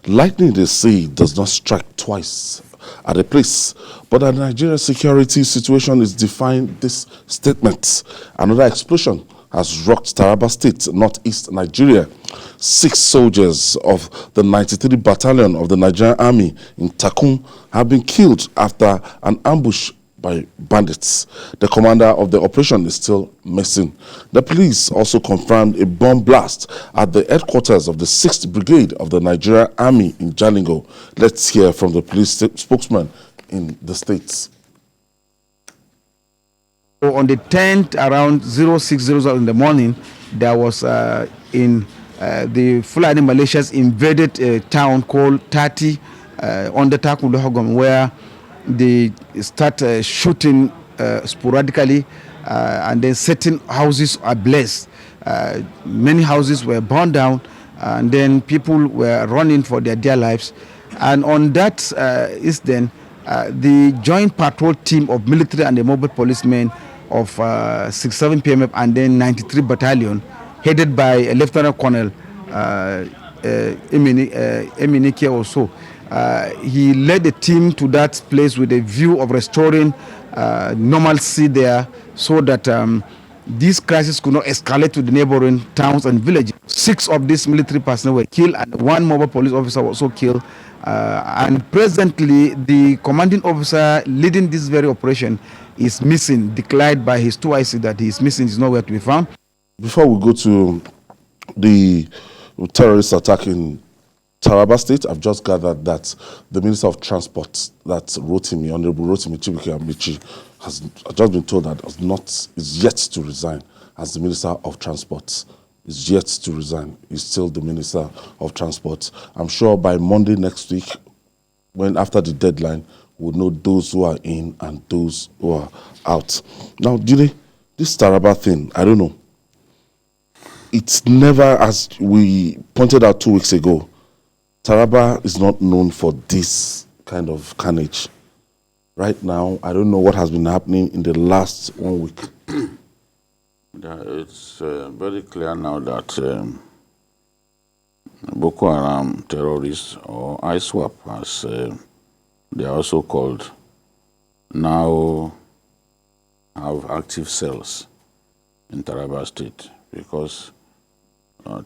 Lightning, they say, does not strike twice at a place, but the Nigerian security situation is defying this statement. Another explosion has rocked Taraba State, northeast Nigeria. 6 soldiers of the 93 Battalion of the Nigerian Army in Takum have been killed after an ambush by bandits. The commander of the operation is still missing. The police also confirmed a bomb blast at the headquarters of the 6th Brigade of the Nigerian Army in Jalingo. Let's hear from the police spokesman in the states. So on the 10th, around 0600 in the morning, there was the Fulani militias invaded a town called Tati on the Takum, where they start shooting sporadically, and then certain houses are blessed. Many houses were burned down, and then people were running for their dear lives. And on that incident, the joint patrol team of military and the mobile policemen of 67 PMF and then 93 Battalion, headed by Lieutenant Colonel Eminike also. He led the team to that place with a view of restoring normalcy there, so that this crisis could not escalate to the neighboring towns and villages. 6 of these military personnel were killed, and 1 mobile police officer was also killed. And presently, the commanding officer leading this very operation is missing, declared by his 2IC that he is missing, is nowhere to be found. Before we go to the terrorist attack in Taraba State, I've just gathered that the Minister of Transport, that's Rotimi, Honorable Rotimi Chibike Amici, has just been told that is yet to resign as the Minister of Transport. Is yet to resign. He's still the Minister of Transport. I'm sure by Monday next week, after the deadline, we'll know those who are in and those who are out. Now, this Taraba thing, I don't know. It's never, as we pointed out 2 weeks ago, Taraba is not known for this kind of carnage. Right now, I don't know what has been happening in the last 1 week. It's very clear now that Boko Haram terrorists, or ISWAP as they are also called, now have active cells in Taraba State, because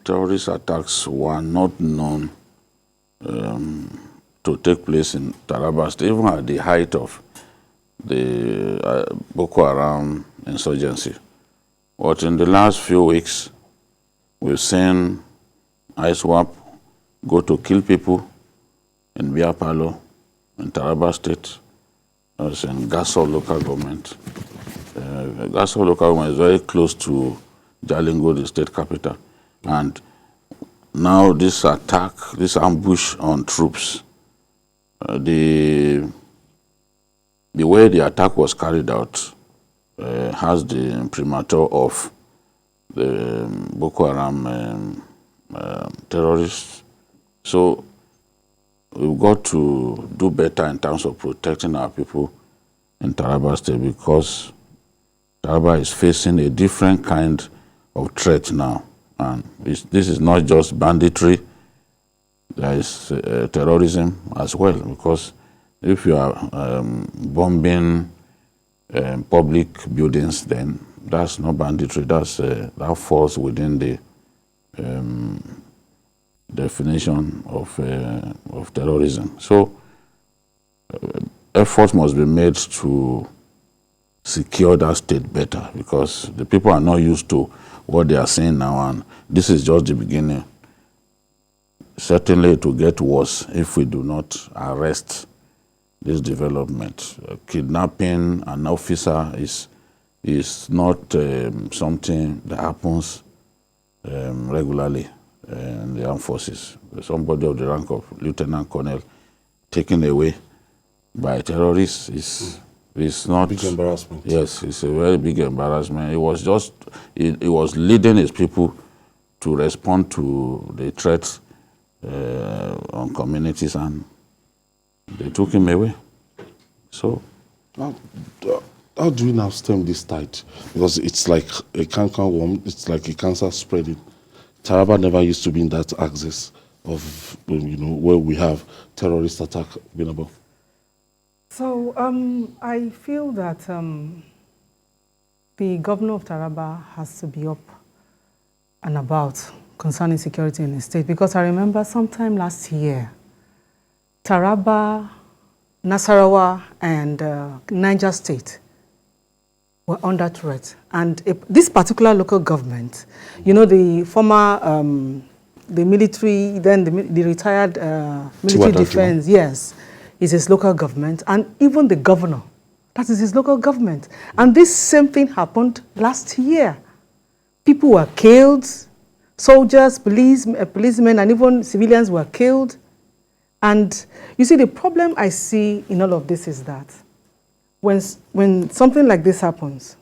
terrorist attacks were not known to take place in Taraba State, even at the height of the Boko Haram insurgency. But in the last few weeks, we've seen ISWAP go to kill people in Biapalo, in Taraba State, as in Gasol local government. Gasol local government is very close to Jalingo, the state capital. And now this attack, this ambush on troops, the way the attack was carried out has the imprimatur of the Boko Haram terrorists. So we've got to do better in terms of protecting our people in Taraba State, because Taraba is facing a different kind of threat now. And this is not just banditry, there is terrorism as well, because if you are bombing public buildings, then that's not banditry, that falls within the definition of terrorism. So efforts must be made to secure that state better, because the people are not used to what they are seeing now, and this is just the beginning. Certainly it will get worse if we do not arrest this development. Kidnapping an officer is not something that happens regularly in the armed forces. Somebody of the rank of Lieutenant Colonel taken away by terrorists is not big embarrassment. Yes, it's a very big embarrassment. It was leading his people to respond to the threats on communities, and they took him away. So how do we now stem this tide? Because it's like a canker worm, it's like a cancer spreading. Taraba never used to be in that axis. of where we have terrorist attack been about? So I feel that the governor of Taraba has to be up and about concerning security in the state, because I remember sometime last year, Taraba, Nasarawa, and Niger State were under threat. And this particular local government, the former, the military, then the retired military defense, yes, is his local government, and even the governor, that is his local government. And this same thing happened last year. People were killed, soldiers, policemen, and even civilians were killed. And you see, the problem I see in all of this is that when something like this happens,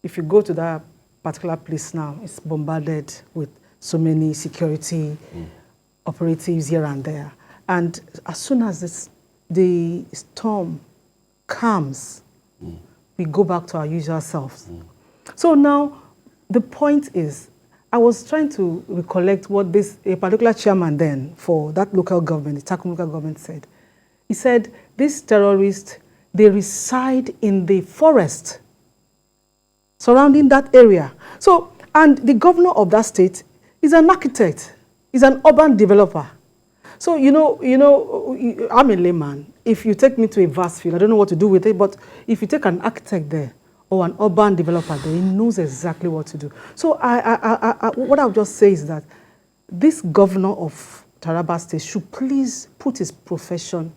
if you go to that particular place now, it's bombarded with so many security operatives here and there. And as soon as the storm calms, we go back to our usual selves. So now, the point is, I was trying to recollect what a particular chairman then for that local government, the Takum local government, said. He said, these terrorists, they reside in the forest surrounding that area. So, and the governor of that state is an architect, is an urban developer. So, I'm a layman. If you take me to a vast field, I don't know what to do with it, but if you take an architect there or an urban developer there, he knows exactly what to do. So what I would just say is that this governor of Taraba State should please put his profession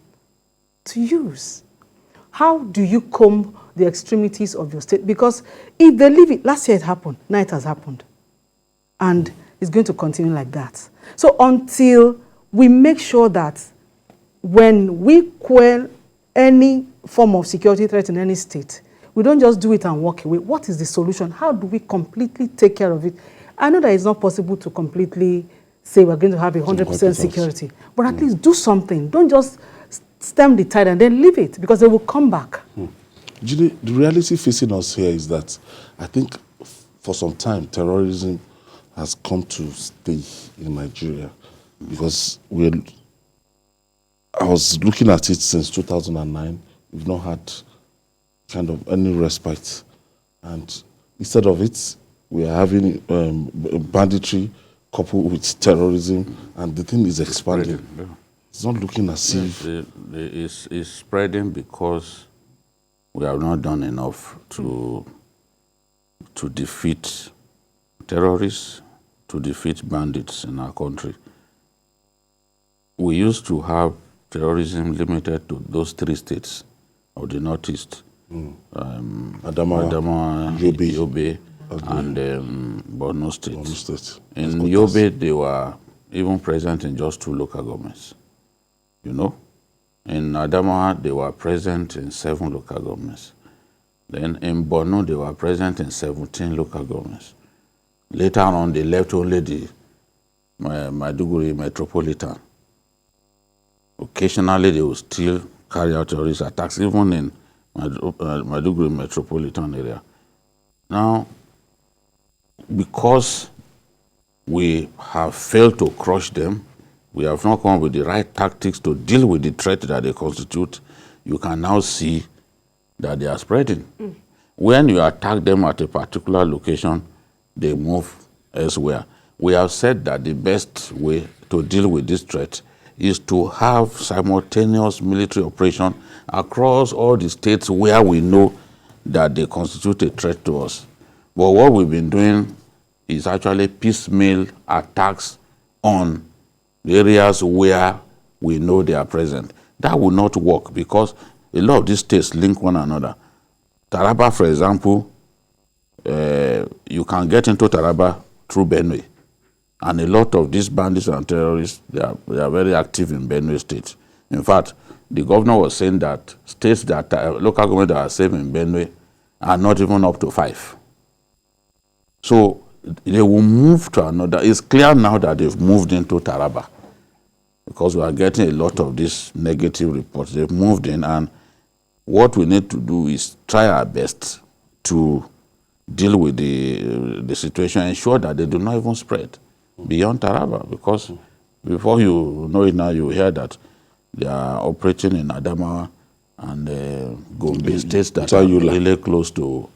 to use. How do you comb the extremities of your state? Because if they leave it, last year it happened, now it has happened. And it's going to continue like that. So until we make sure that when we quell any form of security threat in any state, we don't just do it and walk away. What is the solution? How do we completely take care of it? I know that it's not possible to completely say we're going to have 100% security, but at least do something. Don't just stem the tide and then leave it, because they will come back. Julie, the reality facing us here is that I think for some time terrorism has come to stay in Nigeria, because I was looking at it since 2009. We've not had kind of any respite, and instead of it, we are having banditry coupled with terrorism, and the thing is expanding. It's not looking as if it's spreading because we have not done enough to defeat terrorists, to defeat bandits in our country. We used to have terrorism limited to those 3 states of the Northeast, Adamawa, Yobe, and Borno State. In Yobe, they were even present in just 2 local governments. In Adamawa, they were present in 7 local governments. Then in Borno, they were present in 17 local governments. Later on, they left only the Maiduguri metropolitan. Occasionally, they will still carry out terrorist attacks, even in Maiduguri metropolitan area. Now, because we have failed to crush them, we have not come up with the right tactics to deal with the threat that they constitute, you can now see that they are spreading. When you attack them at a particular location, they move elsewhere. We have said that the best way to deal with this threat is to have simultaneous military operation across all the states where we know that they constitute a threat to us. But what we've been doing is actually piecemeal attacks on the areas where we know they are present. That will not work because a lot of these states link one another. Taraba, for example, you can get into Taraba through Benue. And a lot of these bandits and terrorists, they are very active in Benue State. In fact, the governor was saying that states that local government that are safe in Benue are not even up to 5. So they will move to another. It's clear now that they've moved into Taraba because we are getting a lot of these negative reports. They've moved in, and what we need to do is try our best to deal with the situation, ensure that they do not even spread beyond Taraba, because Before you know it now, you hear that they are operating in Adamawa and Gombe states that are really close to